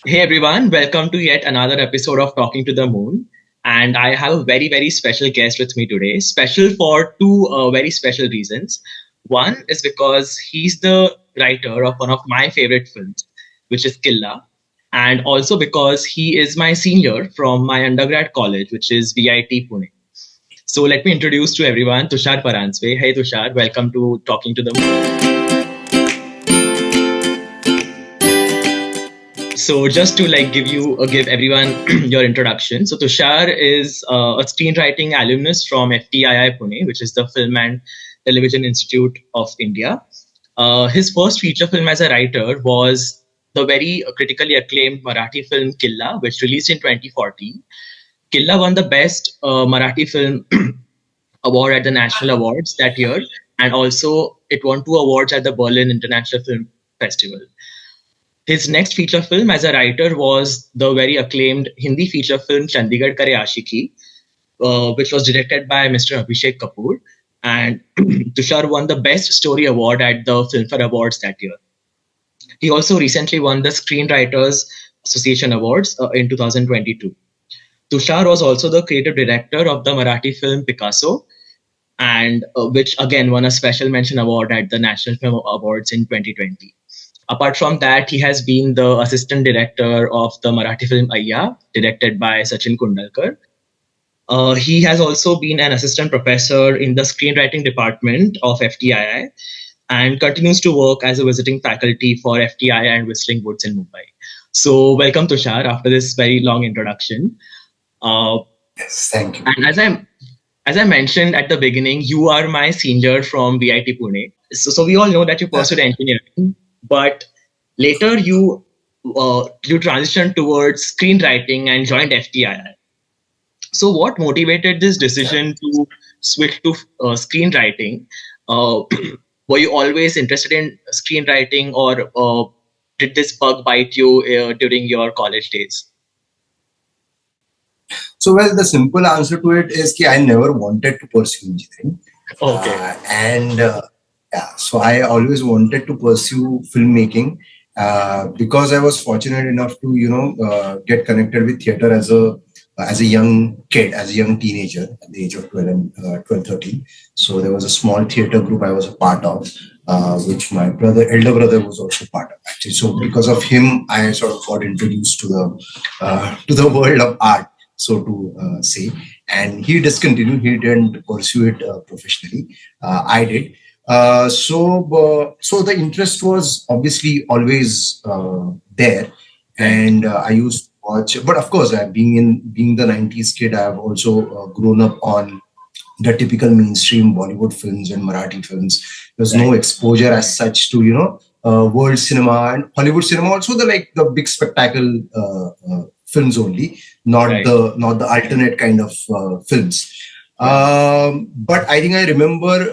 Hey everyone, welcome to yet another episode of Talking to the Moon. And I have a very special guest with me today. Special for two very special reasons. One is because he's the writer of one of my favorite films, which is Killa. And also because he is my senior from my undergrad college, which is VIT Pune. So let me introduce to everyone Tushar Paranjape. Hey Tushar, welcome to Talking to the Moon. So just to give everyone your introduction. So Tushar is a screenwriting alumnus from FTII Pune, which is the Film and Television Institute of India. His first feature film as a writer was the very critically acclaimed Marathi film Killa, which released in 2014. Killa won the best Marathi film award at the National Awards that year, and also it won two awards at the Berlin International Film Festival. His next feature film as a writer was the very acclaimed Hindi feature film Chandigarh Kare Aashiqui, which was directed by Mr. Abhishek Kapoor. And Tushar won the Best Story Award at the Filmfare Awards that year. He also recently won the Screenwriters Association Awards in 2022. Tushar was also the creative director of the Marathi film Picasso, and which again won a special mention award at the National Film Awards in 2020. Apart from that, he has been the assistant director of the Marathi film Aiyyaa, directed by Sachin Kundalkar. He has also been an assistant professor in the screenwriting department of FTII and continues to work as a visiting faculty for FTII and Whistling Woods in Mumbai. So, welcome, Tushar, after this very long introduction. Yes, thank you. And as I mentioned at the beginning, you are my senior from VIT Pune. So we all know that you pursued engineering, but later you transitioned towards screenwriting and joined FTII. So what motivated this decision to switch to screenwriting? Were you always interested in screenwriting, or did this bug bite you during your college days? So, well, the simple answer to it is that I never wanted to pursue engineering. Okay. So I always wanted to pursue filmmaking because I was fortunate enough to, get connected with theater as a young kid, as a young teenager at the age of 12 and 12, 13. So there was a small theater group I was a part of, which my elder brother was also part of actually. So because of him, I sort of got introduced to the world of art, so to say. And he discontinued. He didn't pursue it professionally. I did. So the interest was obviously always there, and I used to watch. But of course, being the '90s kid, I've also grown up on the typical mainstream Bollywood films and Marathi films. There's no exposure as such to world cinema and Hollywood cinema. Also, the big spectacle films only, not the alternate kind of films. But I think I remember,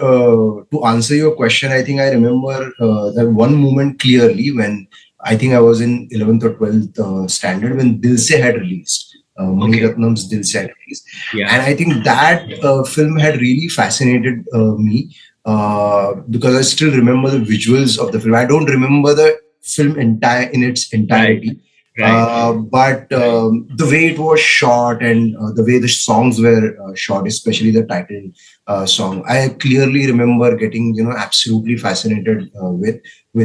to answer your question, I think I remember that one moment clearly when I think I was in 11th or 12th standard when Dil Se had released. Mani Ratnam's Dil Se had released. Yeah. And I think that film had really fascinated me because I still remember the visuals of the film. I don't remember the film in its entirety. But the way it was shot and the way the songs were shot, especially the title song, I clearly remember getting absolutely fascinated with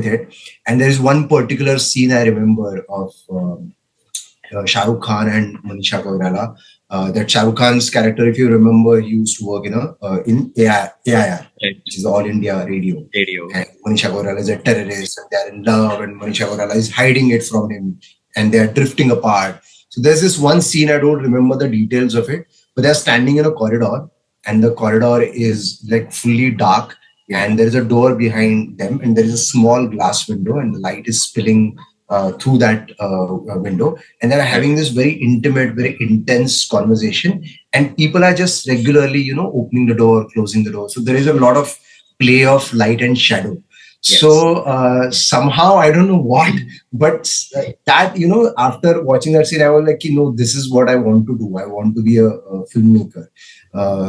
it. And there is one particular scene I remember of Shah Rukh Khan and Manisha Koirala. That Shah Rukh Khan's character, if you remember, he used to work in Aiyyaa, which is All India Radio. And Manisha Koirala is a terrorist, and they're in love, and Manisha Koirala is hiding it from him, and they're drifting apart. So there's this one scene, I don't remember the details of it, but they're standing in a corridor, and the corridor is like fully dark, and there is a door behind them, and there is a small glass window, and the light is spilling through that window, and they're having this very intimate, very intense conversation, and people are just regularly, opening the door, closing the door. So there is a lot of play of light and shadow. Yes. So somehow, I don't know what, but that, after watching that scene, I was like, this is what I want to do. I want to be a filmmaker.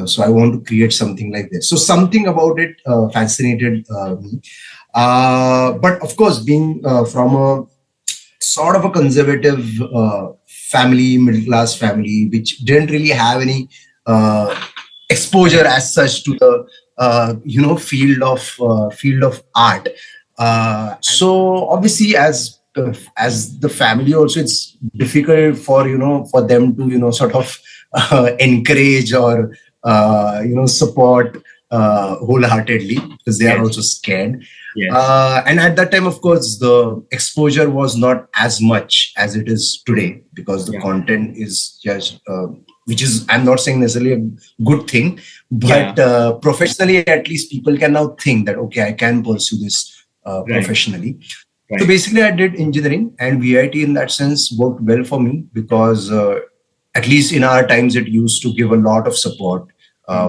So I want to create something like this. So something about it fascinated me. But of course, being from a sort of a conservative family, middle class family, which didn't really have any uh, exposure as such to the field of art. So obviously, as the family also, it's difficult for for them to sort of encourage or support wholeheartedly, because they are Yes. also scared. Yes. And at that time, of course, the exposure was not as much as it is today, because the Yeah. content is just, which is, I'm not saying necessarily a good thing, Yeah. but professionally, at least people can now think that, okay, I can pursue this Right. professionally. So Right. basically, I did engineering, and VIT in that sense worked well for me, because at least in our times, it used to give a lot of support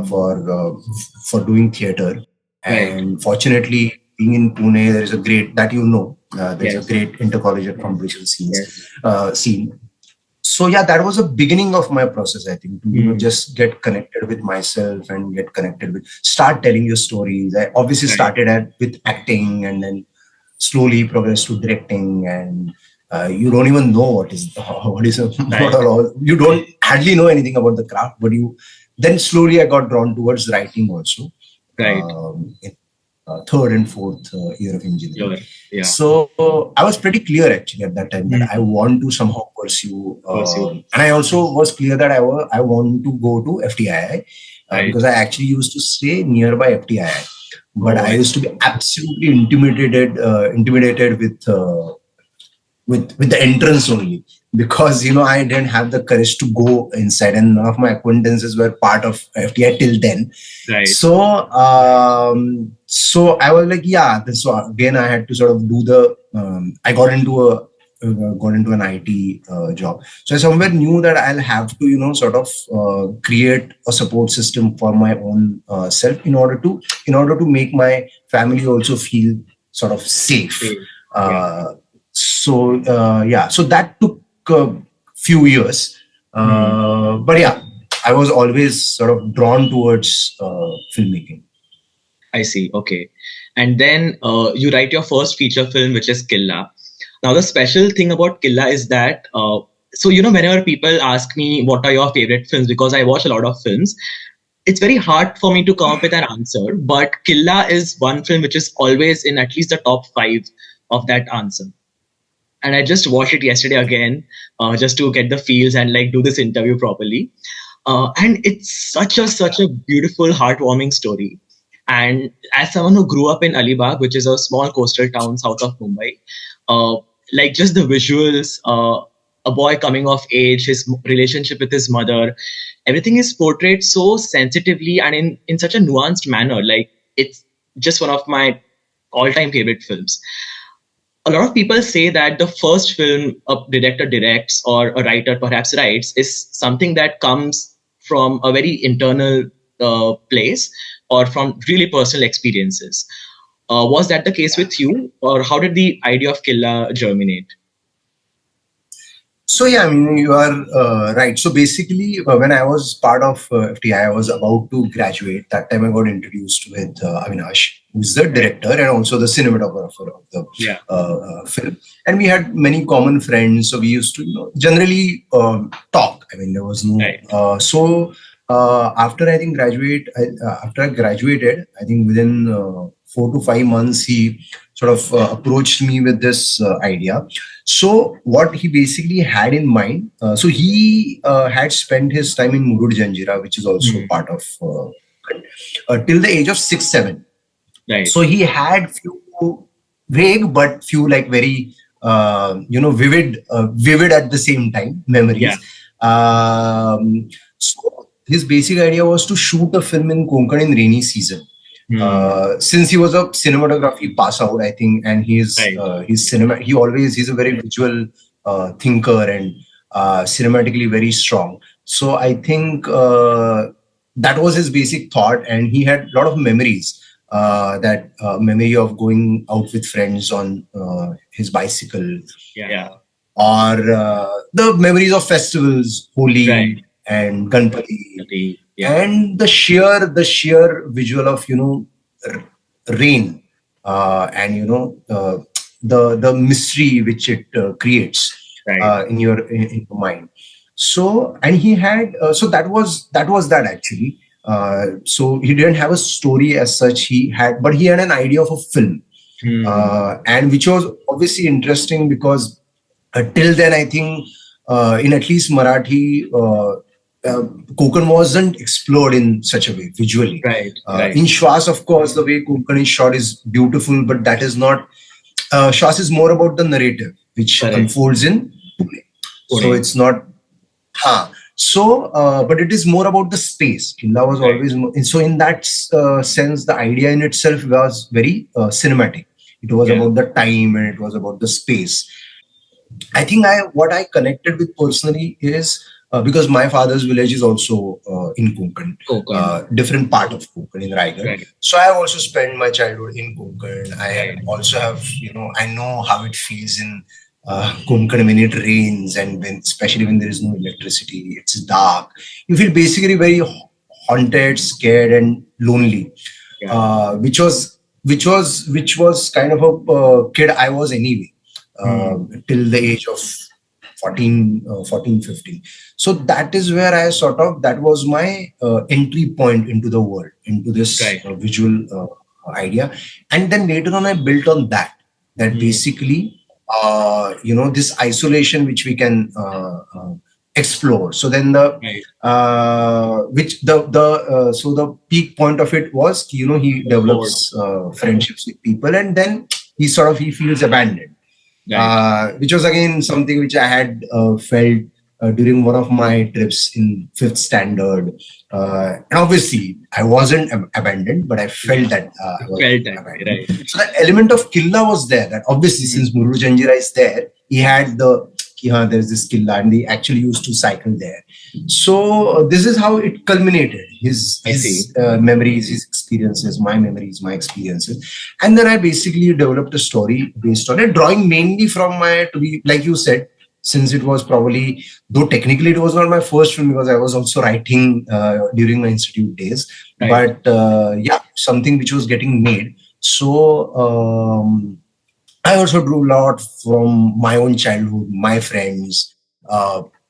for doing theater. Right. And fortunately, being in Pune, there is a great, that there's a Yes. great intercollegiate competition Yes. scene. So yeah, that was the beginning of my process, I think, to just get connected with myself and get connected with, start telling your stories. I obviously Right. started with acting, and then slowly progressed to directing. And you don't even know what is Right. what all, you don't hardly know anything about the craft, but you then slowly I got drawn towards writing also, Right. in third and fourth year of engineering. Sure. Yeah. So I was pretty clear actually at that time that I want to somehow pursue, Pursue. and I also was clear that I want to go to FTII, Right. because I actually used to stay nearby FTII, but Oh, I used to be absolutely intimidated with the entrance only, because I didn't have the courage to go inside, and none of my acquaintances were part of FTI till then. Right. So I was like, yeah. So again, I had to sort of do the. I got into an IT job. So I somewhere knew that I'll have to, sort of create a support system for my own self, in order to make my family also feel sort of safe. Yeah. So that took a few years, but yeah, I was always sort of drawn towards filmmaking. I see. Okay. And then you write your first feature film, which is Killa. Now, the special thing about Killa is that, so, whenever people ask me, what are your favorite films? Because I watch a lot of films, it's very hard for me to come up with an answer. But Killa is one film which is always in at least the top 5 of that answer. And I just watched it yesterday again, just to get the feels and like do this interview properly. And it's such a beautiful, heartwarming story. And as someone who grew up in Alibag, which is a small coastal town south of Mumbai, uh, like just the visuals, a boy coming of age, his relationship with his mother, everything is portrayed so sensitively and in such a nuanced manner. Like, it's just one of my all-time favorite films. A lot of people say that the first film a director directs or a writer perhaps writes is something that comes from a very internal place or from really personal experiences. Was that the case with you, or how did the idea of Killa germinate? So yeah, I mean, you are right. So basically, when I was part of FTI, I was about to graduate. That time I got introduced with Avinash, who's the director and also the cinematographer of the film. And we had many common friends, so we used to generally talk. I mean, there was no. After I think after I graduated, I think within 4 to 5 months, he sort of approached me with this idea. So what he basically had in mind, so he had spent his time in Murud Janjira, which is also part of till the age of 6, 7. Right. So he had few vague but few like very vivid at the same time memories. So his basic idea was to shoot a film in Konkan in rainy season. Since he was a cinematography pass out, I think, and he's a very visual thinker and cinematically very strong. So I think that was his basic thought, and he had a lot of memories. That memory of going out with friends on his bicycle, or the memories of festivals, Holi and Ganpati, and the sheer visual of rain, and the mystery which it creates in your mind. So, and he had so that actually. So he didn't have a story as such. But he had an idea of a film, and which was obviously interesting because till then, I think in at least Marathi, Konkan wasn't explored in such a way visually. In Shwas, of course, the way Konkan is shot is beautiful, but that is not. Shwas is more about the narrative, which unfolds in Pune. So it's not. So, but it is more about the space. Killa was always more, so in that sense, the idea in itself was very cinematic. It was about the time and it was about the space. I think what I connected with personally is because my father's village is also in Konkan, different part of Konkan in Raigad. So I have also spent my childhood in Konkan. I also have, I know how it feels in Konkan when it rains and especially when there is no electricity, it's dark. You feel basically very haunted, scared, and lonely, which was kind of a kid I was anyway. Till the age of 14, 15. So that is where that was my entry point into the world, into this visual idea. And then later on, I built on that basically, this isolation which we can explore. So then so the peak point of it was, he develops friendships with people and then he feels abandoned. Which was again something which I had felt during one of my trips in 5th standard. And obviously, I wasn't abandoned, but I felt that I was abandoned. So that element of Killa was there. That obviously, since Murlu Janjira is there, he had there's this Killa, and they actually used to cycle there. So this is how it culminated. His memories, his experiences, my memories, my experiences. And then I basically developed a story based on it, drawing mainly from like you said, since it was probably, though technically it was not my first film because I was also writing during my institute days. But something which was getting made. So I also drew a lot from my own childhood, my friends,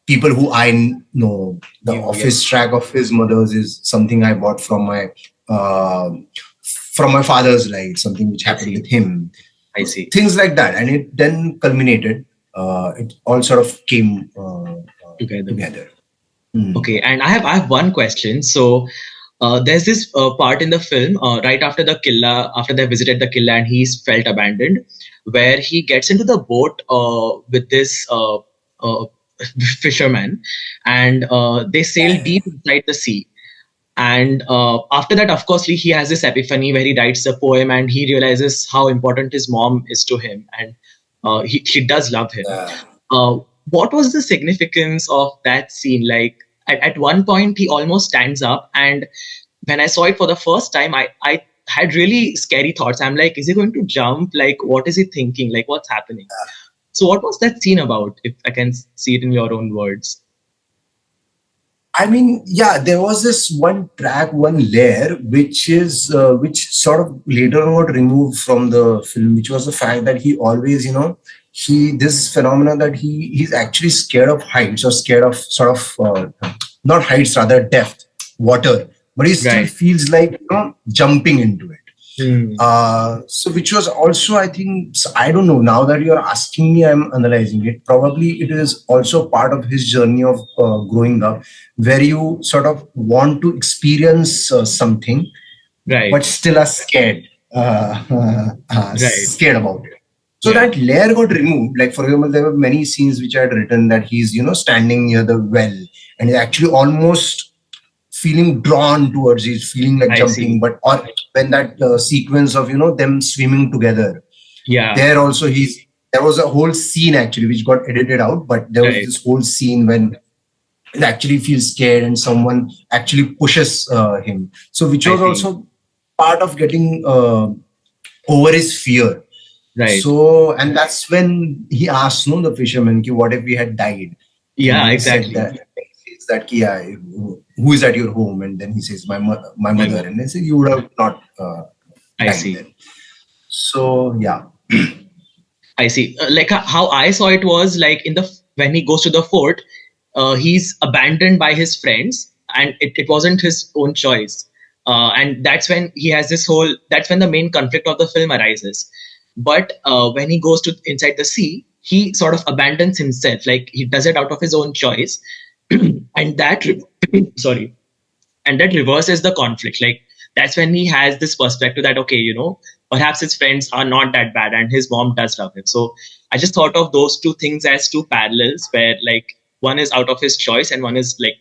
people who I know. The office track of his mother's is something I bought from my father's life, something which happened with him. I see. Things like that. And it then culminated. It all sort of came together. Okay, and I have one question. So there's this part in the film right after the Killa, after they visited the Killa and he's felt abandoned, where he gets into the boat with this fisherman, and they sail deep inside the sea. And after that, of course, he has this epiphany where he writes a poem and he realizes how important his mom is to him, and she does love him. What was the significance of that scene? Like at one point, he almost stands up, and when I saw it for the first time, I had really scary thoughts. I'm like, is he going to jump? Like, what is he thinking? Like, what's happening? So what was that scene about, if I can see it in your own words? I mean, there was this one track, one layer, which sort of later on got removed from the film, which was the fact that he always, this phenomena that he's actually scared of heights or scared of not heights, rather depth, water, but he still feels like jumping into it. So which was also, I think, I don't know, now that you're asking me, I'm analyzing it. Probably it is also part of his journey of growing up, where you sort of want to experience something, but still are scared, scared about it. So that layer got removed. Like, for example, there were many scenes which I had written that he's, standing near the well and he's actually almost feeling drawn towards it, feeling like jumping, but or when that sequence of them swimming together, there also there was a whole scene actually which got edited out, but there was this whole scene when he actually feels scared and someone actually pushes him. So which was also part of getting over his fear. So, and that's when he asked the fisherman, what if we had died? Exactly. That who is at your home, and then he says my mother, and they say you would have not died then. So I see. Like how I saw it was like when he goes to the fort, he's abandoned by his friends, and it wasn't his own choice. And that's when he has this whole. That's when the main conflict of the film arises. But when he goes to inside the sea, he sort of abandons himself. Like he does it out of his own choice, and that sorry, and that reverses the conflict. Like that's when he has this perspective that, okay, perhaps his friends are not that bad and his mom does love him. So I just thought of those two things as two parallels, where like one is out of his choice and one is like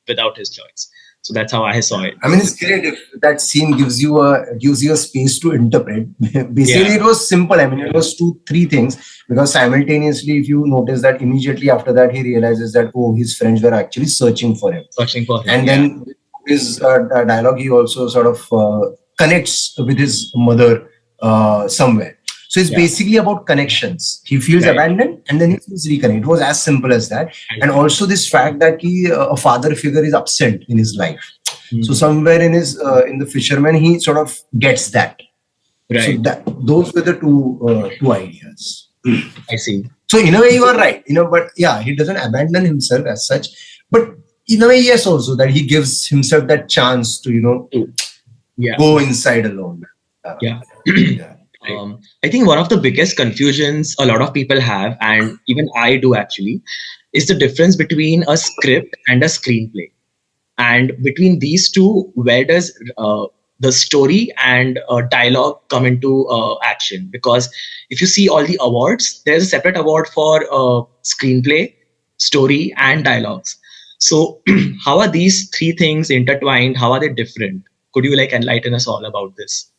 without his choice. So that's how I saw it. I mean, it's great if that scene gives you a space to interpret. Basically, It was simple. I mean, it was 2-3 things, because simultaneously, if you notice that immediately after that, he realizes that, oh, his friends were actually searching for him. And then his dialogue, he also sort of connects with his mother somewhere. So it's basically about connections. He feels abandoned and then he feels reconnected. It was as simple as that. And also this fact that a father figure is absent in his life. So somewhere in the fisherman, he sort of gets that. So those were the two ideas. I see. So in a way you are right, but yeah, he doesn't abandon himself as such. But in a way, yes, also that he gives himself that chance to, go inside alone. I think one of the biggest confusions a lot of people have, and even I do actually, is the difference between a script and a screenplay. And between these two, where does the story and dialogue come into action? Because if you see all the awards, there's a separate award for screenplay, story, and dialogues. So how are these three things intertwined? How are they different? Could you enlighten us all about this?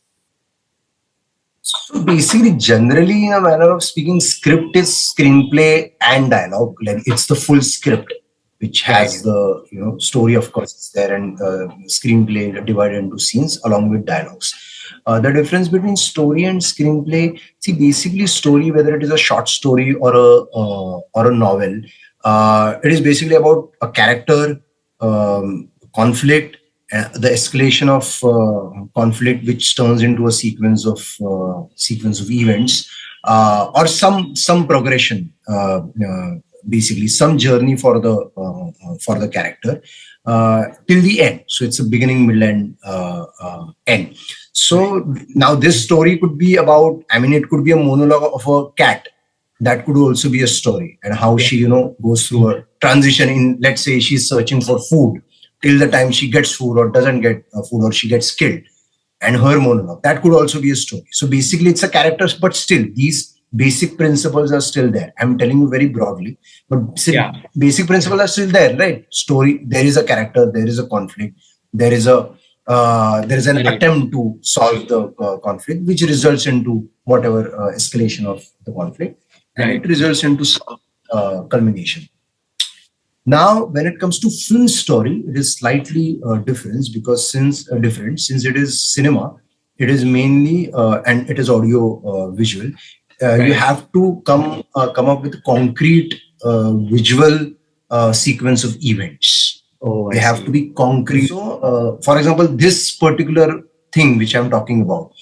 So basically, generally, in a manner of speaking, script is screenplay and dialogue. Like it's the full script, which has the story, of course, is there, and screenplay divided into scenes along with dialogues. The difference between story and screenplay, basically story, whether it is a short story or a novel, it is basically about a character, conflict, the escalation of conflict, which turns into a sequence of events, or some progression, basically some journey for the character till the end. So it's a beginning, middle, and end. So now this story could be about, it could be a monologue of a cat. That could also be a story, and how she goes through a transition in, let's say, she's searching for food till the time she gets food or doesn't get food, or she gets killed, and her monologue. That could also be a story. So basically it's a character, but still these basic principles are still there. I'm telling you very broadly, but basic principles are still there, right? Story, there is a character, there is a conflict, there is an attempt to solve the conflict, which results into whatever escalation of the conflict, and it results into culmination. Now, when it comes to film story, it is slightly different, because since it is cinema, it is mainly and it is audio visual. You have to come up with a concrete visual sequence of events. They have to be concrete. So, for example, this particular thing which I'm talking about,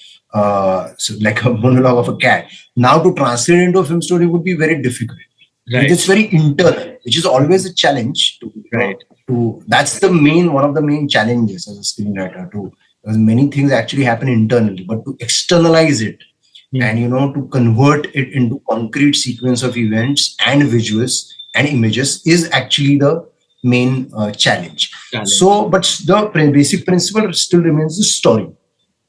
so like a monologue of a cat, now to translate into a film story would be very difficult. It's very internal, which is always a challenge. That's one of the main challenges as a screenwriter, because many things actually happen internally, but to externalize it and to convert it into concrete sequence of events and visuals and images is actually the main challenge. So, but the basic principle still remains the story.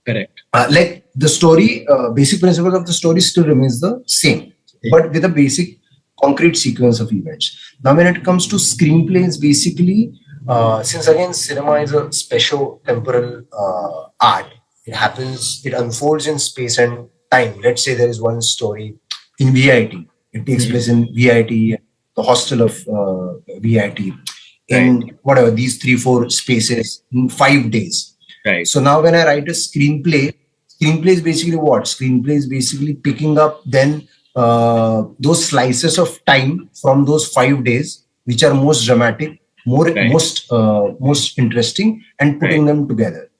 Correct. Like the story, basic principles of the story still remains the same, but with a basic concrete sequence of events. Now, when it comes to screenplays, basically, since again cinema is a spatial temporal art, it unfolds in space and time. Let's say there is one story in VIT. It takes place in VIT, the hostel of VIT, in whatever these 3-4 spaces in 5 days. So now when I write a screenplay is basically what? Screenplay is basically picking up then those slices of time from those 5 days, which are most dramatic, most interesting, and putting them together.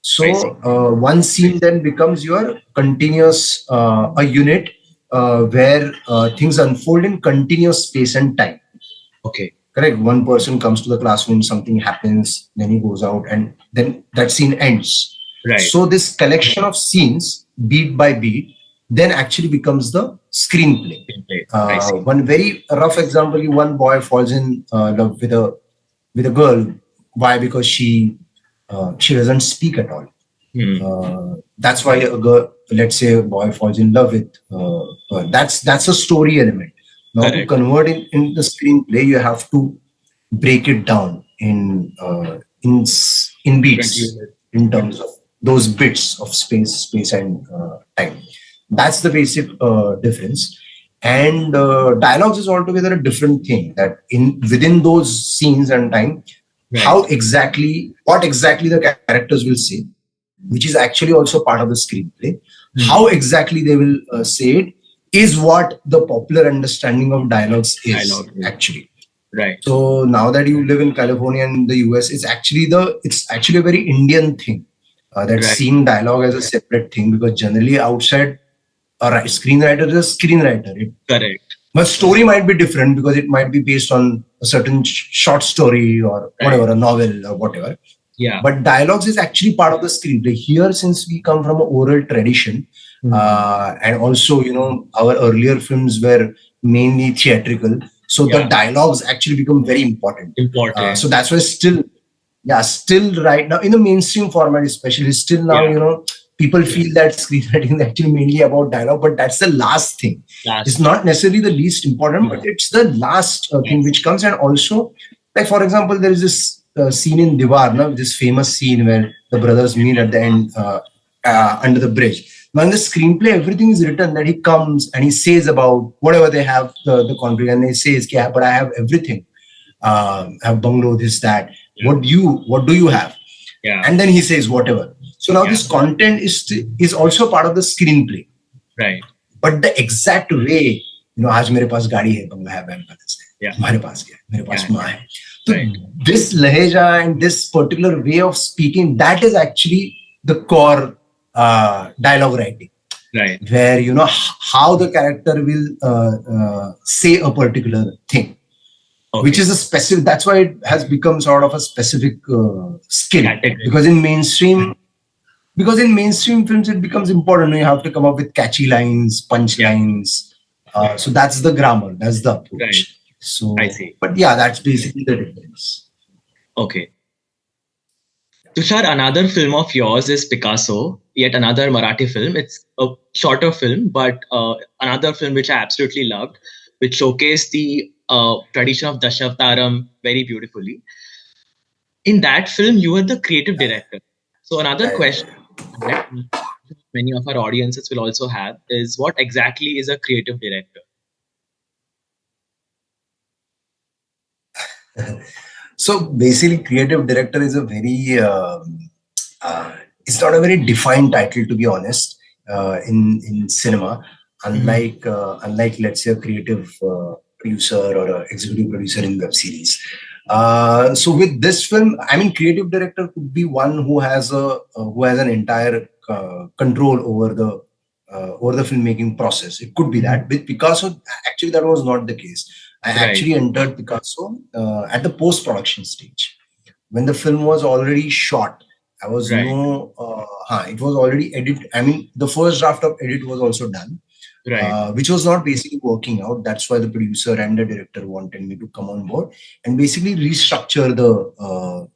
So one scene then becomes your continuous a unit where things unfold in continuous space and time. Okay. Correct. One person comes to the classroom, something happens, then he goes out, and then that scene ends. Right. So this collection of scenes, beat by beat, then actually becomes the screenplay. One very rough example: one boy falls in love with a girl. Why? Because she doesn't speak at all. That's why a girl, let's say a boy falls in love with her. That's a story element. Now to convert it in the screenplay, you have to break it down in beats, in terms of those bits of space and time. That's the basic difference. And dialogues is altogether a different thing. That within those scenes and time, what exactly the characters will say, which is actually also part of the screenplay. How exactly they will say it is what the popular understanding of dialogues is actually. Right. So now that you live in California and the US, it's actually a very Indian thing that seeing dialogue as a separate thing, because generally outside a screenwriter is a screenwriter. Correct. But story might be different because it might be based on a certain short story or whatever, a novel or whatever. Yeah. But dialogues is actually part of the screenplay. Here, since we come from an oral tradition, and also, our earlier films were mainly theatrical, so the dialogues actually become very important. So that's why still right now in the mainstream format, especially still now, people feel that screenwriting is actually mainly about dialogue, but that's the last thing. It's not necessarily the least important, but it's the last thing which comes. And also, like for example, there is this scene in Diwar, this famous scene where the brothers meet at the end under the bridge. Now in the screenplay, everything is written that he comes and he says about whatever they have, the conflict, and he says, "Yeah, but I have everything. I have bungalow, this, that. Yeah. What do you have?" Yeah. And then he says whatever. So now this content is also part of the screenplay. Right. But the exact way, आज मेरे पास गाड़ी है, बंगला है, bank balance है, तुम्हारे पास क्या है, मेरे पास माँ है. So this laheja and this particular way of speaking, that is actually the core dialogue writing. Right. Where how the character will say a particular thing. Which is a specific, that's why it has become sort of a specific skill. Because in mainstream films, it becomes important. You have to come up with catchy lines, punch lines. So that's the grammar, that's the approach. Right. So, I see. But yeah, that's basically the difference. Okay. Tushar, another film of yours is Picasso, yet another Marathi film. It's a shorter film, but another film which I absolutely loved, which showcased the tradition of Dashavtaram very beautifully. In that film, you were the creative director. So another question that many of our audiences will also have is, what exactly is a creative director? So basically, creative director is a very, it's not a very defined title, to be honest, in cinema. Unlike let's say a creative producer or an executive producer in web series. So with this film, I mean, creative director could be one who has an entire control over the filmmaking process. It could be that. With Picasso, actually, that was not the case. I actually entered Picasso at the post-production stage. When the film was already shot, I was it was already edited. I mean, the first draft of edit was also done. Which was not basically working out. That's why the producer and the director wanted me to come on board and basically restructure the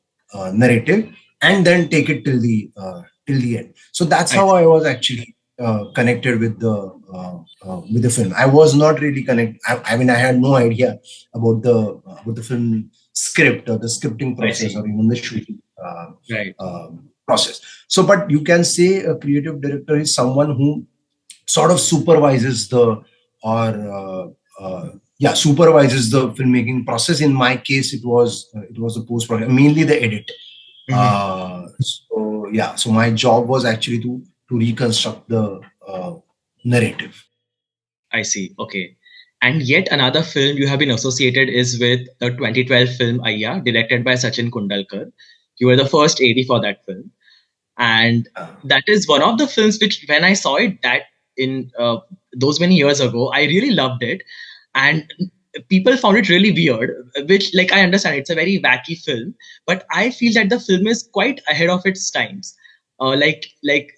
narrative and then take it till the end. So that's how I was actually connected with the film. I was not really connected. I mean, I had no idea about the film script or the scripting process or even the shooting process. So, but you can say a creative director is someone who sort of supervises the filmmaking process. In my case, it was the post-production, mainly the edit. So my job was actually to reconstruct the narrative. I see. Okay. And yet another film you have been associated is with the 2012 film Aiyyaa, directed by Sachin Kundalkar. You were the first AD for that film. And that is one of the films which, when I saw it, that in those many years ago. I really loved it, and people found it really weird, which, like, I understand it's a very wacky film, but I feel that the film is quite ahead of its times. Like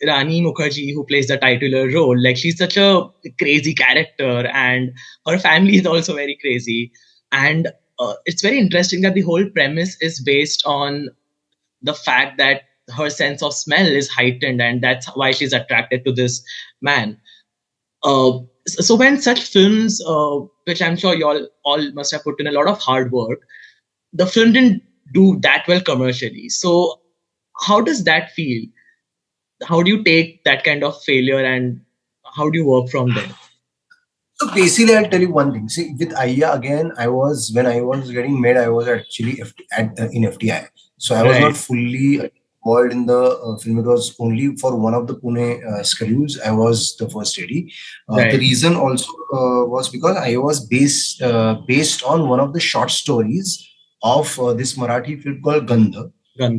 Rani Mukherjee, who plays the titular role, like, she's such a crazy character, and her family is also very crazy. And it's very interesting that the whole premise is based on the fact that her sense of smell is heightened, and that's why she's attracted to this man. So when such films, which I'm sure you all must have put in a lot of hard work, the film didn't do that well commercially. So how does that feel? How do you take that kind of failure, and how do you work from there? So basically, I'll tell you one thing. See, with Aiyyaa, again, when I was getting made, I was actually in FTI. So I was not fully involved in the film. It was only for one of the Pune schedules. I was the first AD. The reason also was because I was based on one of the short stories of this Marathi film called Gandha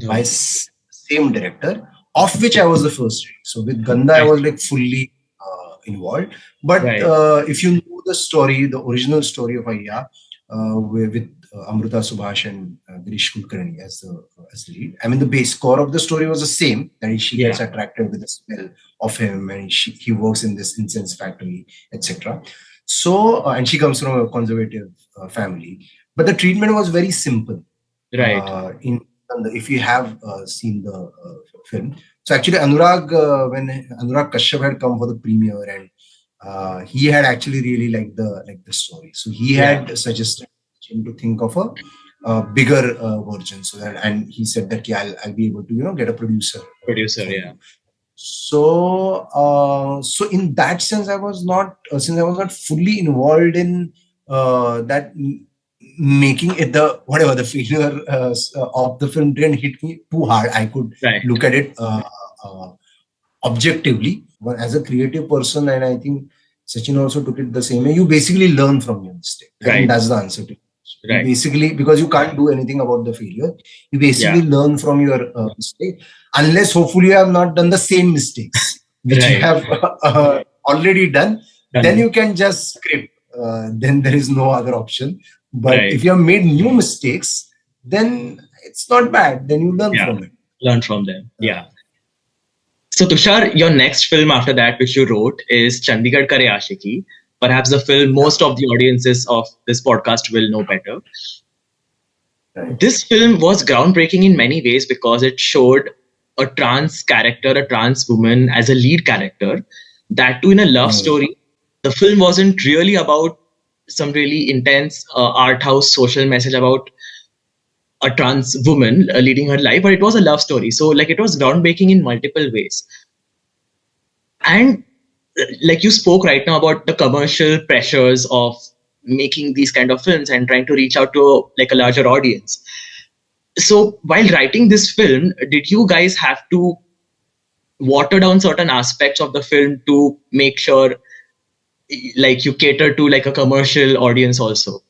by same director, of which I was the first AD. So with Gandha, I was like fully involved. But if you know the story, the original story of Aiyyaa, with Amrita Subhash and Girish Kulkarni as the lead. I mean, the base core of the story was the same, that she gets attracted with the smell of him, and he works in this incense factory, etc. So, and she comes from a conservative family. But the treatment was very simple. If you have seen the film. So actually, when Anurag Kashyap had come for the premiere, and he had actually really liked the story. So he had suggested him to think of a bigger version. So that, and he said that I'll be able to get a producer. So so in that sense, I was not fully involved in that. Making it the failure of the film didn't hit me too hard. I could look at it objectively. But as a creative person, and I think Sachin also took it the same way, you basically learn from your mistake. I think that's the answer to it. Basically, because you can't do anything about the failure, you basically learn from your mistake, unless hopefully you have not done the same mistakes which you have already done. Then you can just script. Then there is no other option. But if you have made new mistakes, then it's not bad. Then you learn from it. Learn from them. So Tushar, your next film after that, which you wrote, is Chandigarh Kare Aashiqui. Perhaps the film most of the audiences of this podcast will know better. This film was groundbreaking in many ways because it showed a trans character, a trans woman as a lead character. That too in a love story. The film wasn't really about some really intense art house social message about a trans woman leading her life, but it was a love story. So like, it was groundbreaking in multiple ways. And like, you spoke right now about the commercial pressures of making these kind of films and trying to reach out to a larger audience. So while writing this film, did you guys have to water down certain aspects of the film to make sure you cater to a commercial audience also?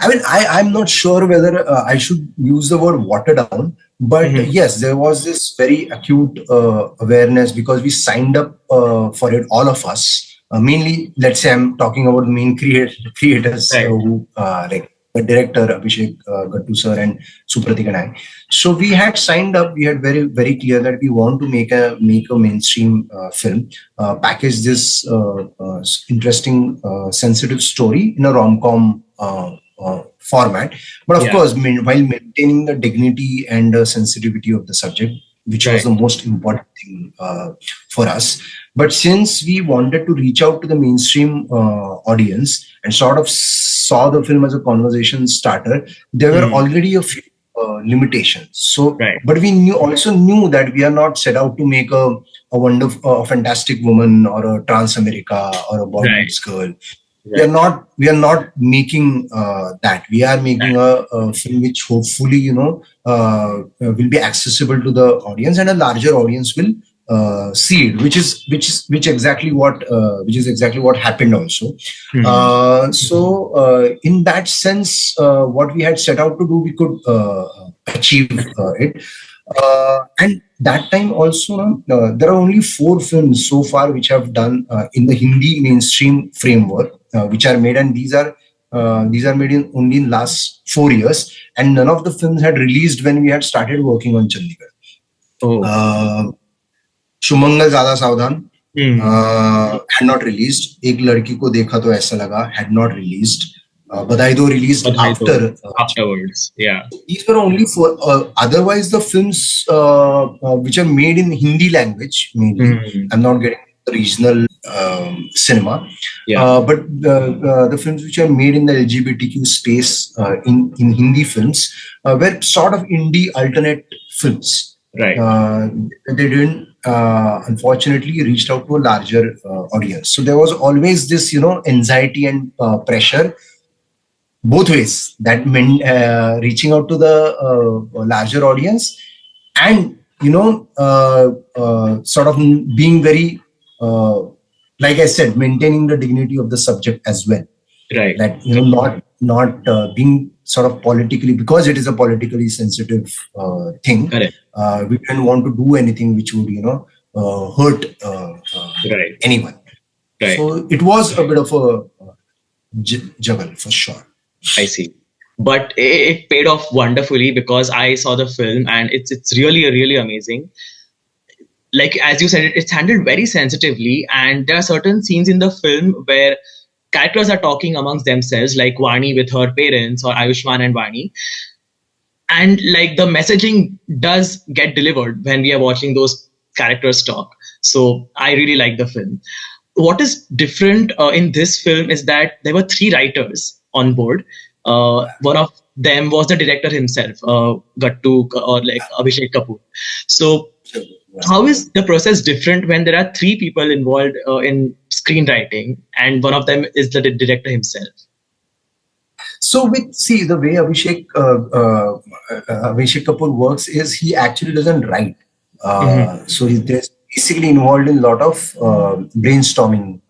I mean, I'm not sure whether I should use the word water down, but yes, there was this very acute awareness because we signed up for it, all of us. Mainly, let's say I'm talking about the main creators who the director Abhishek Kapoor sir and Supratik and I. So we had signed up. We had very, very clear that we want to make a mainstream film, package this interesting, sensitive story in a rom-com format. But of course, while maintaining the dignity and sensitivity of the subject, which was the most important thing for us. But since we wanted to reach out to the mainstream audience and sort of saw the film as a conversation starter, there were already a few limitations. So, but we also knew that we are not set out to make a wonderful, fantastic woman or a trans America or a Bollywood girl. We are not making that. We are making a film which hopefully will be accessible to the audience, and a larger audience will see it, which is exactly what happened also. So in that sense, what we had set out to do, we could achieve it. And that time also, there are only 4 films so far which have done in the Hindi mainstream framework, which are made, and these are made in only in last 4 years, and none of the films had released when we had started working on Chandigarh. शुमंगल ज्यादा सावधान had not released. एक लड़की को देखा तो ऐसा लगा had not released. Badai Do released afterwards. Yeah, these were only 4. Otherwise, the films which are made in Hindi language, mainly, I'm not getting the regional cinema, but the films which are made in the LGBTQ space in Hindi films were sort of indie alternate films. Right. They didn't unfortunately reached out to a larger audience. So there was always this, anxiety and pressure both ways, that meant reaching out to the larger audience and, sort of being very, like I said, maintaining the dignity of the subject as well. Right. That, not being sort of politically, because it is a politically sensitive thing. Correct. We didn't want to do anything which would, hurt anyone. Right. So it was a bit of a juggle for sure. I see. But it paid off wonderfully, because I saw the film and it's really amazing. Like, as you said, it's handled very sensitively, and there are certain scenes in the film where characters are talking amongst themselves, like Vani with her parents, or Ayushman and Vani. And like, the messaging does get delivered when we are watching those characters talk. So I really like the film. What is different in this film is that there were 3 writers on board. One of them was the director himself, Gattu, or like Abhishek Kapoor. So how is the process different when there are 3 people involved in screenwriting, and one of them is the director himself? So the way Abhishek Kapoor works is he actually doesn't write. So he's basically involved in a lot of brainstorming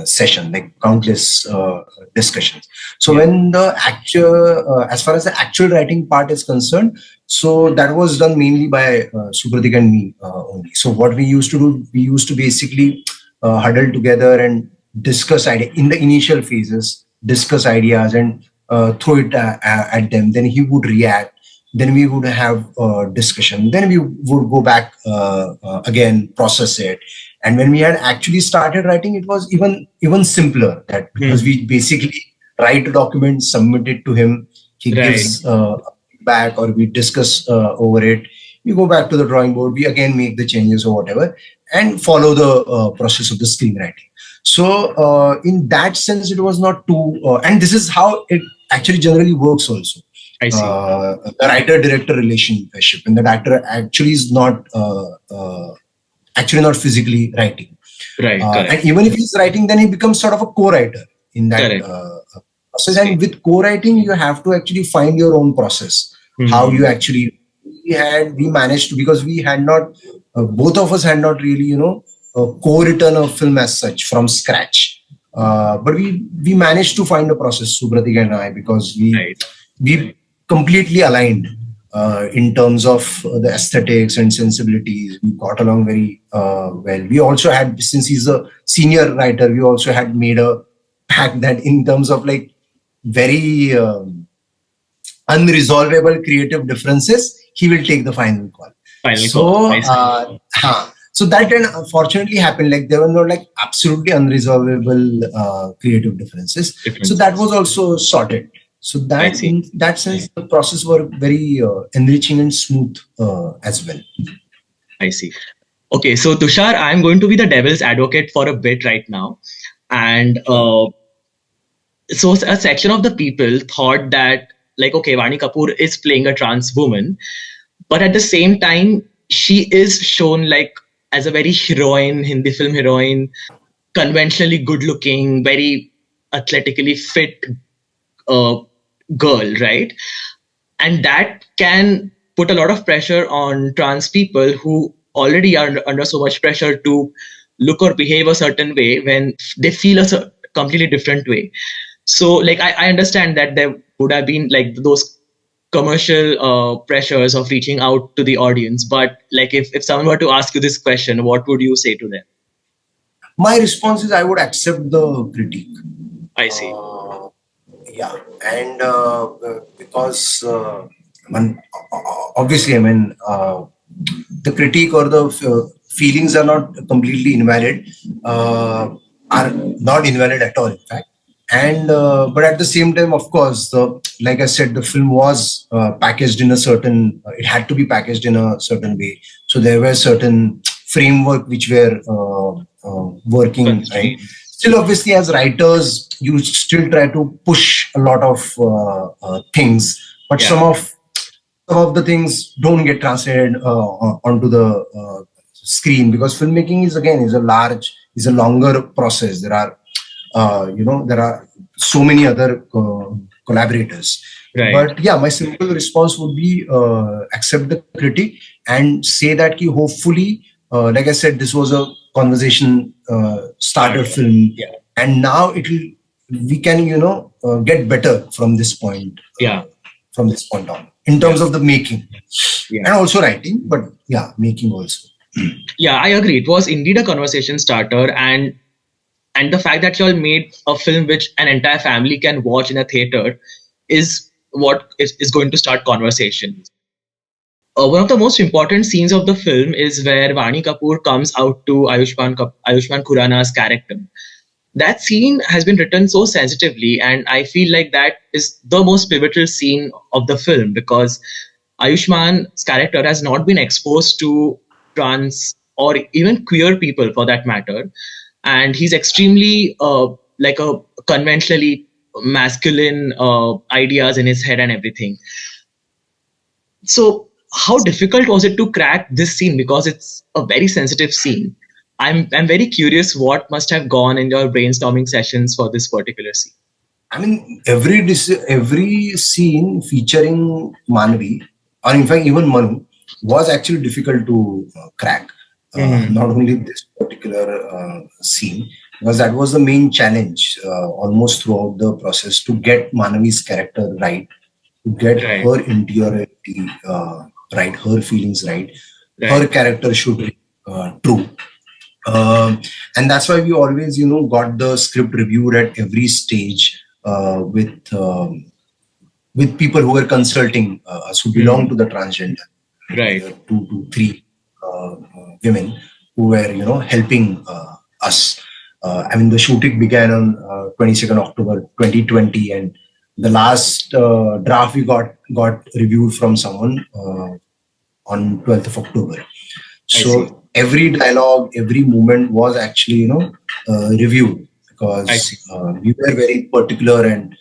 session, like countless discussions. So when the as far as the actual writing part is concerned, so that was done mainly by Supratik and me only. So what we used to do, we used to basically huddle together and discuss ideas in the initial phases, discuss ideas and throw it at them. Then he would react. Then we would have a discussion. Then we would go back again, process it. And when we had actually started writing, it was even simpler. That because we basically write a document, submit it to him. He gives back, or we discuss over it. We go back to the drawing board. We again make the changes or whatever, and follow the process of the screenwriting. So in that sense, it was not too. And this is how it actually generally works also. I see. The writer-director relationship, and the director actually is not physically writing. Right. And even if he's writing, then he becomes sort of a co-writer in that process. And with co-writing, you have to actually find your own process. How you actually we managed to, because we had not, both of us had not really, co-written a film as such from scratch. But we managed to find a process, Supratik and I, because we completely aligned in terms of the aesthetics and sensibilities. We got along very well. We also had, since he's a senior writer, we also had made a pact that in terms of like very unresolvable creative differences, he will take the final call. So that then unfortunately happened. Like, there were no like absolutely unresolvable creative differences. So that was also sorted. So that in that sense, the process were very enriching and smooth as well. I see. Okay, so Tushar, I'm going to be the devil's advocate for a bit right now. And so a section of the people thought that, like, okay, Vani Kapoor is playing a trans woman, but at the same time, she is shown like as a very heroine, Hindi film heroine, conventionally good looking, very athletically fit girl, right? And that can put a lot of pressure on trans people who already are under so much pressure to look or behave a certain way when they feel a completely different way. So like, I understand that there would have been like those commercial pressures of reaching out to the audience. But like, if someone were to ask you this question, what would you say to them? My response is I would accept the critique. I see. Yeah, and because obviously, I mean, the critique or the feelings are not completely invalid, are not invalid at all, in fact. And but at the same time, of course, like I said, the film was packaged in a certain. It had to be packaged in a certain way. So there were certain framework which were working. Right? Still, obviously, as writers, you still try to push a lot of things, but some of the things don't get translated onto the screen, because filmmaking is a longer process. There are there are so many other collaborators. Right. But yeah, my simple response would be accept the critique and say that hopefully, like I said, this was a conversation starter film, and now we can get better from this point. From this point on, in terms of the making, and also writing, but making also. Yeah, I agree. It was indeed a conversation starter, and the fact that you all made a film which an entire family can watch in a theater is what is going to start conversations. One of the most important scenes of the film is where Vani Kapoor comes out to Ayushmann Khurrana's character. That scene has been written so sensitively, and I feel like that is the most pivotal scene of the film, because Ayushmann's character has not been exposed to trans or even queer people for that matter, and he's extremely like a conventionally masculine ideas in his head and everything. So how difficult was it to crack this scene, because it's a very sensitive scene? I'm very curious what must have gone in your brainstorming sessions for this particular scene. I mean, every scene featuring Maanvi, or in fact even Manu, was actually difficult to crack. Not only this particular scene, because that was the main challenge almost throughout the process, to get Manvi's character right, to get her interiority right, her feelings right. Her character should be true. And that's why we always, got the script reviewed at every stage with people who were consulting us, who belong to the transgender. Right. 2 to 3 women who were, helping us. I mean, the shooting began on 22nd October 2020, and the last draft we got reviewed from someone on 12th of October. So every dialogue, every moment was actually, reviewed, because we were very particular, and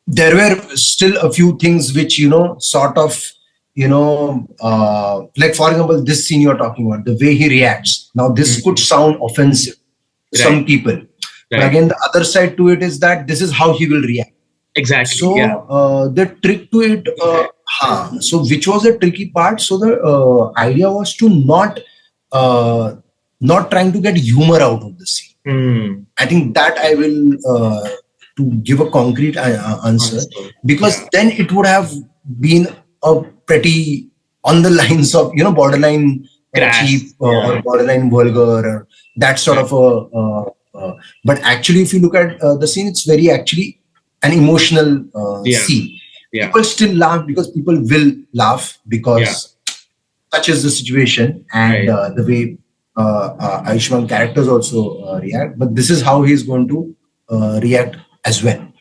there were still a few things which, sort of, like for example, this scene you're talking about, the way he reacts. Now, this could sound offensive to some people. But again, the other side to it is that this is how he will react. Exactly. So the trick to it, so which was the tricky part. So the idea was to not trying to get humor out of the scene. I think that I will to give a concrete answer, because then it would have been a pretty on the lines of borderline cheap or borderline vulgar, or that sort of a. But actually, if you look at the scene, it's very actually an emotional scene. People still laugh because people will laugh, because such is the situation, and the way Ayushmann characters also react. But this is how he's going to react as well.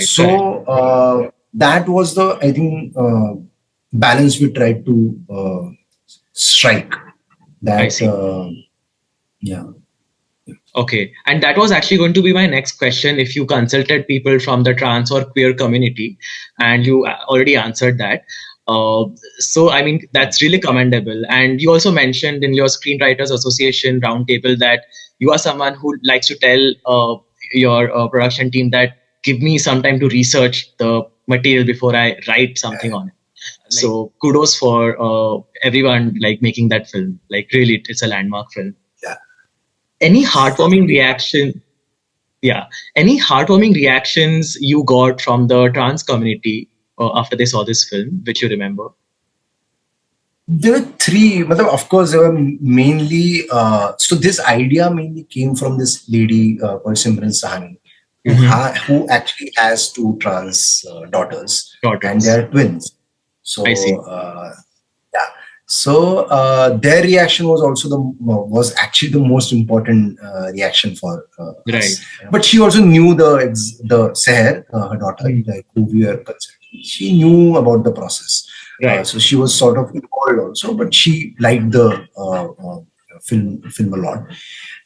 So that was the, I think, balance we tried to strike. That Okay, and that was actually going to be my next question. If you consulted people from the trans or queer community, and you already answered that. So, I mean, that's really commendable. And you also mentioned in your Screenwriters Association roundtable that you are someone who likes to tell your production team that give me some time to research the material before I write something on it. So kudos for everyone like making that film. Like really, it's a landmark film. Any heartwarming reaction? Yeah. Any heartwarming reactions you got from the trans community after they saw this film, which you remember? There were three, of course, there were mainly, so this idea mainly came from this lady called Simran Sahani, who actually has two trans daughters, and they are twins. So, I see. Yeah. So their reaction was actually the most important reaction for us. But she also knew the Seher, her daughter, like who we were considering. She knew about the process. So she was sort of involved also, but she liked the film a lot.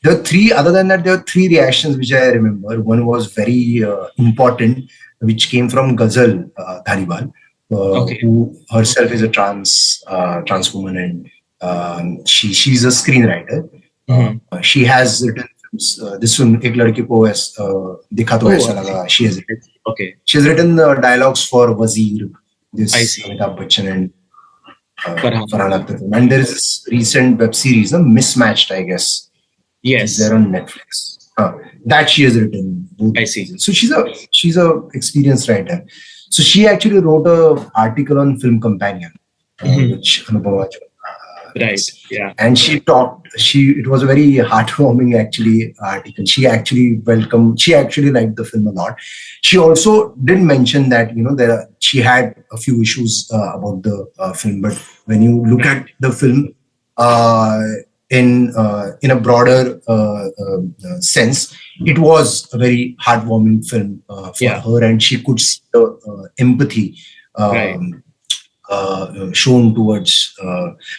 Other than that, there were three reactions which I remember. One was very important, which came from Ghazal Dhaliwal, who herself is a trans woman, and she's a screenwriter. She has written films. This one, Ek Ladki Ko Dekha To Aisa Laga. She has written. She has written the dialogues for Wazir, this Amitabh Bachchan and Farhan Akhtar. And there is this recent web series, Mismatched, I guess. Yes, they're on Netflix. That she has written. I see. So she's a experienced writer. So she actually wrote an article on Film Companion, which Anubhav. Right. Yeah. And she talked. It was a very heartwarming article. She actually liked the film a lot. She also did mention that she had a few issues about the film, but when you look at the film in a broader sense, it was a very heartwarming film for her, and she could see the empathy shown towards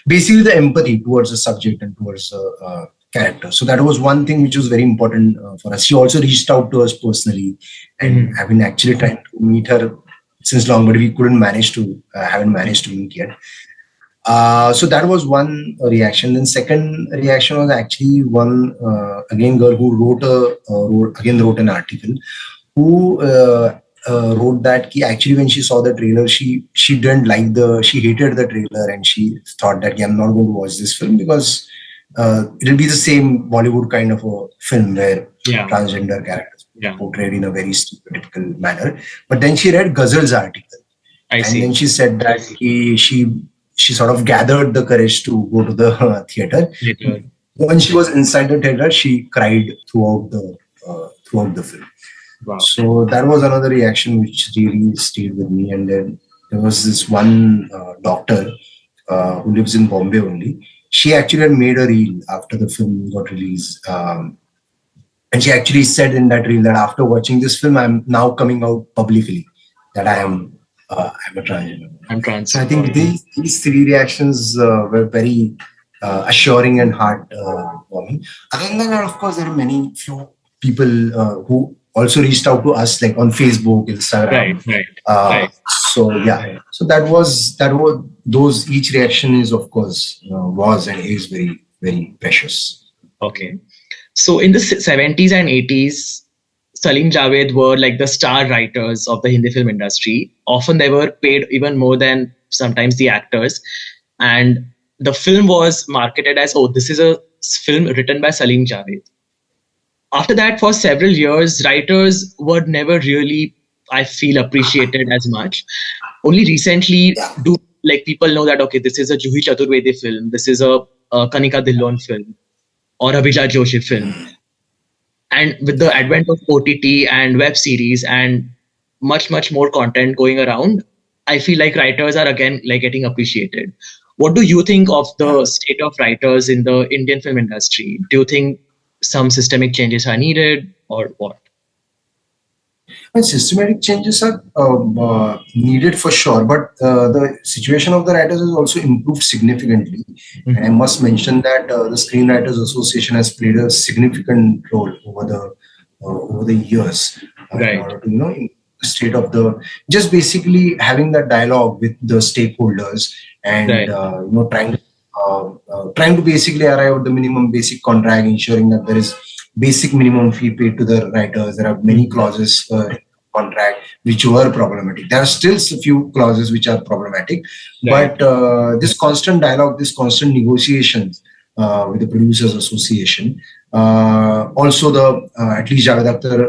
basically the empathy towards the subject and towards the character. So that was one thing which was very important for us. She also reached out to us personally, and I've been actually trying to meet her since long, but we haven't managed to meet yet. So that was one reaction. Then second reaction was actually one girl who wrote an article, who wrote that actually when she saw the trailer, she hated the trailer, and she thought that I'm not going to watch this film because it'll be the same Bollywood kind of a film where transgender characters are portrayed in a very stereotypical manner. But then she read Ghazal's article, then she said that she sort of gathered the courage to go to the theater. When she was inside the theater, she cried throughout the film. Wow. So that was another reaction which really stayed with me. And then there was this one doctor who lives in Bombay only. She actually had made a reel after the film got released. And she actually said in that reel that after watching this film, I'm now coming out publicly that I'm a transgender. I'm trans. So I think these three reactions were very assuring and heartwarming. Other than that, of course, there are few people who also reached out to us, like on Facebook, Instagram. Right. So yeah, so that was those. Each reaction is, of course, was and is very, very precious. Okay, so in the 70s and 80s, Salim Javed were like the star writers of the Hindi film industry. Often they were paid even more than sometimes the actors, and the film was marketed as, oh, this is a film written by Salim Javed. After that, for several years, writers were never really, I feel, appreciated as much. Only recently do people know that, okay, this is a Juhi Chaturvedi film, this is a Kanika Dillon film, or a Vijay Joshi film. And with the advent of OTT and web series and much, much more content going around, I feel like writers are again getting appreciated. What do you think of the state of writers in the Indian film industry? Do you think some systemic changes are needed, or what? And systematic changes are needed for sure, but the situation of the writers has also improved significantly. And I must mention that the Screenwriters Association has played a significant role over the years in order to in the state of just basically having that dialogue with the stakeholders and trying to basically arrive at the minimum basic contract, ensuring that there is basic minimum fee paid to the writers. There are many clauses in the contract which were problematic. There are still a few clauses which are problematic, but this constant dialogue, this constant negotiations with the Producers Association Also, the at least Javed Akhtar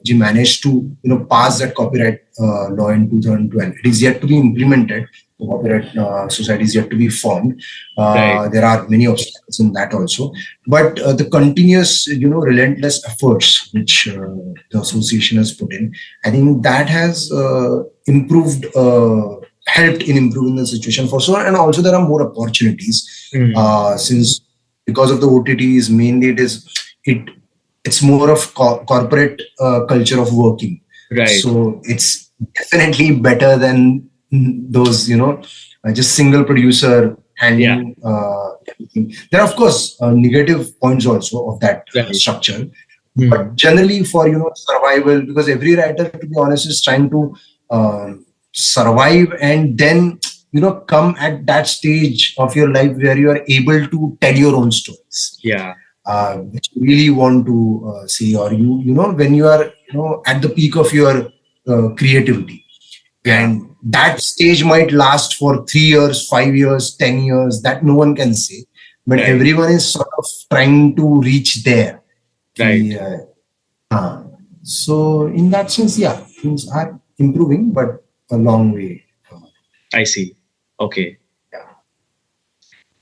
ji managed to pass that copyright law in 2012. It is yet to be implemented. The copyright society is yet to be formed. There are many obstacles in that also, but the continuous relentless efforts which the association has put in, I think that has improved. Helped in improving the situation for sure, and also there are more opportunities since because of the OTTs mainly it's more of corporate culture of working, so it's definitely better than those just single producer handling everything. There are of course negative points also of that structure, but generally for survival, because every writer, to be honest, is trying to survive and then come at that stage of your life where you are able to tell your own stories, which you really want to say, or when you are at the peak of your creativity, and that stage might last for 3 years, 5 years, 10 years, that no one can say, but everyone is sort of trying to reach there. So in that sense, things are improving, but a long way. I see. Okay.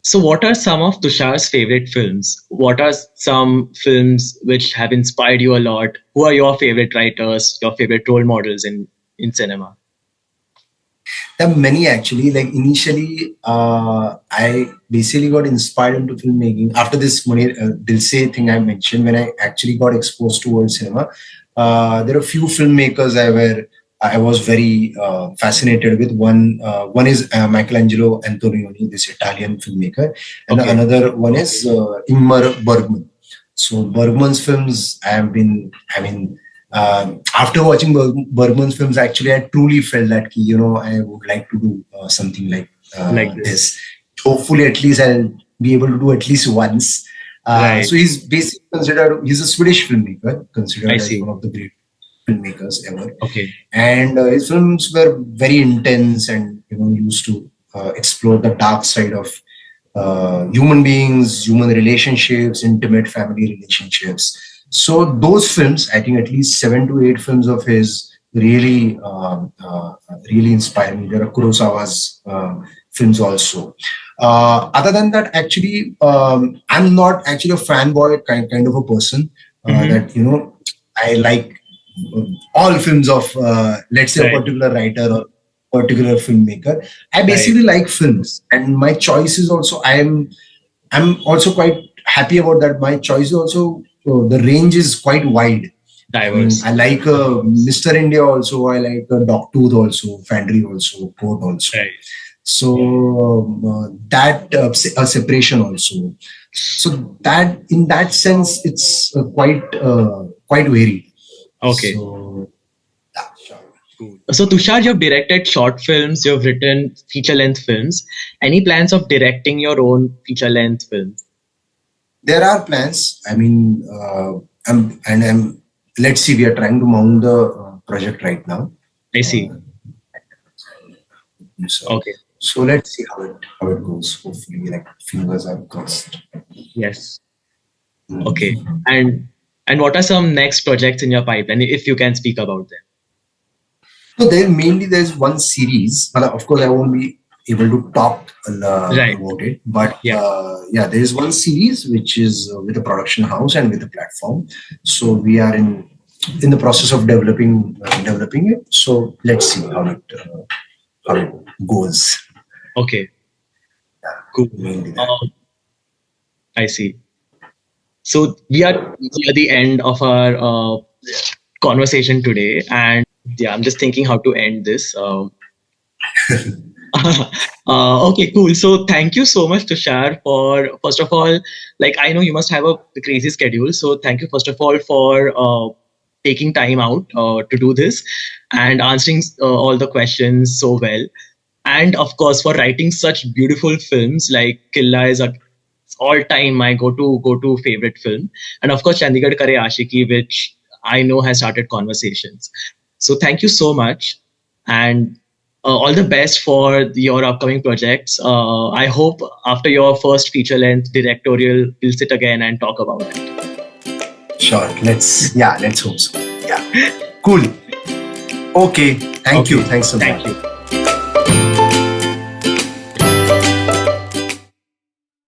So what are some of Tushar's favorite films? What are some films which have inspired you a lot? Who are your favorite writers, your favorite role models in cinema? There are many actually. Like initially, I basically got inspired into filmmaking after this Dilse thing I mentioned. When I actually got exposed towards cinema, there are a few filmmakers I was very fascinated with. One is Michelangelo Antonioni, this Italian filmmaker, and another one is Ingmar Bergman. So Bergman's films after watching Bergman's films, actually, I truly felt that I would like to do something like this. Hopefully, at least I'll be able to do at least once. So he's basically considered, he's a Swedish filmmaker, considered as one of the great filmmakers ever. And his films were very intense and used to explore the dark side of human beings, human relationships, intimate family relationships. So those films, I think at least 7 to 8 films of his really inspire me. There are Kurosawa's films also. Other than that, actually, I'm not actually a fanboy kind of a person that I like all films of let's say a particular writer or particular filmmaker. I basically like films, and my choice is also I'm also quite happy about that. My choice is also the range is quite wide, diverse. I like Mr. India also. I like Dogtooth also, Fandry also, Court also. So that a separation also. So that in that sense, it's quite varied. So Tushar, you've directed short films, you've written feature-length films. Any plans of directing your own feature-length film? There are plans. I mean, let's see, we are trying to mount the project right now. I see. So let's see how it goes. Hopefully, like fingers are crossed. Yes. Okay. And what are some next projects in your pipeline, if you can speak about them? So there's one series, but of course I won't be able to talk about it. But there is one series which is with a production house and with a platform. So we are in the process of developing it. So let's see how it goes. Okay. Cool. I see. So we are at the end of our conversation today, and I'm just thinking how to end this. Okay, cool. So thank you so much, Tushar, for first of all, like I know you must have a crazy schedule. So thank you first of all for taking time out to do this and answering all the questions so well. And of course, for writing such beautiful films, like Killa is a all-time my go-to favorite film, and of course Chandigarh Kare Aashiqui, which I know has started conversations. So thank you so much, and all the best for your upcoming projects. I hope after your first feature-length directorial, we'll sit again and talk about it. Sure. Let's hope so. Yeah. Cool. Okay. Thank you. Thanks so much. Thank you.